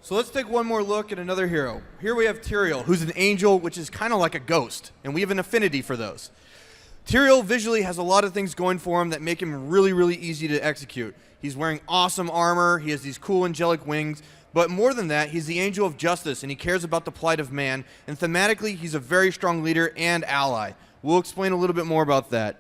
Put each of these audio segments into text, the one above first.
So let's take one more look at another hero. Here we have Tyrael, who's an angel, which is kind of like a ghost, and we have an affinity for those. Tyrael visually has a lot of things going for him that make him really, really easy to execute. He's wearing awesome armor, he has these cool angelic wings, but more than that, he's the angel of justice, and he cares about the plight of man, and thematically, he's a very strong leader and ally. We'll explain a little bit more about that.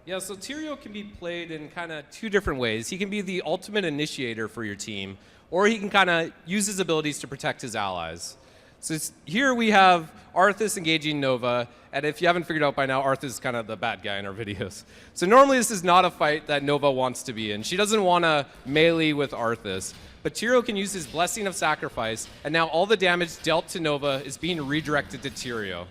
Yeah, so Tyrael can be played in kind of two different ways. He can be the ultimate initiator for your team, or he can kind of use his abilities to protect his allies. So here we have Arthas engaging Nova, and if you haven't figured out by now, Arthas is kind of the bad guy in our videos. So normally this is not a fight that Nova wants to be in. She doesn't want to melee with Arthas, but Tyrael can use his Blessing of Sacrifice, and now all the damage dealt to Nova is being redirected to Tyrael.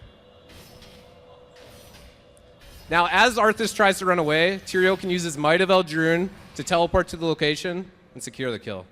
Now, as Arthas tries to run away, Tyrael can use his Might of Eldrune to teleport to the location and secure the kill.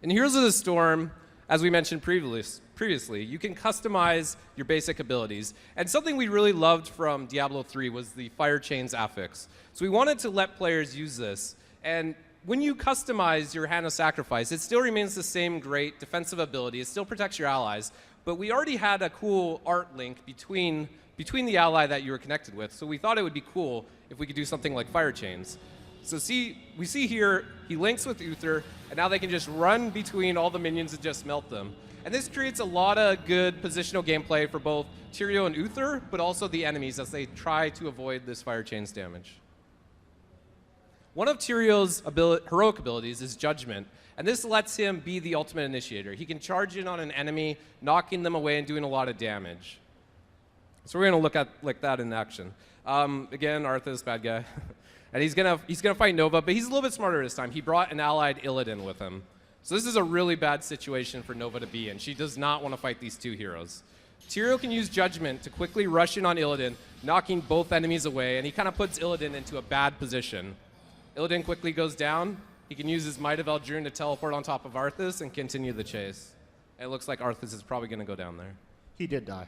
In Heroes of the Storm, as we mentioned previously, you can customize your basic abilities. And something we really loved from Diablo 3 was the Fire Chains affix. So we wanted to let players use this. And when you customize your Hand of Sacrifice, it still remains the same great defensive ability. It still protects your allies. But we already had a cool art link between the ally that you were connected with. So we thought it would be cool if we could do something like Fire Chains. So we see here, he links with Uther, and now they can just run between all the minions and just melt them. And this creates a lot of good positional gameplay for both Tyrael and Uther, but also the enemies as they try to avoid this Fire Chains damage. One of Tyrael's heroic abilities is Judgment, and this lets him be the ultimate initiator. He can charge in on an enemy, knocking them away and doing a lot of damage. So we're going to look at like that in action. Again, Arthas, bad guy. And he's gonna fight Nova, but he's a little bit smarter this time. He brought an allied Illidan with him. So this is a really bad situation for Nova to be in. She does not want to fight these two heroes. Tyrael can use Judgment to quickly rush in on Illidan, knocking both enemies away, and he kind of puts Illidan into a bad position. Illidan quickly goes down. He can use his Might of Eldrune to teleport on top of Arthas and continue the chase. It looks like Arthas is probably going to go down there. He did die.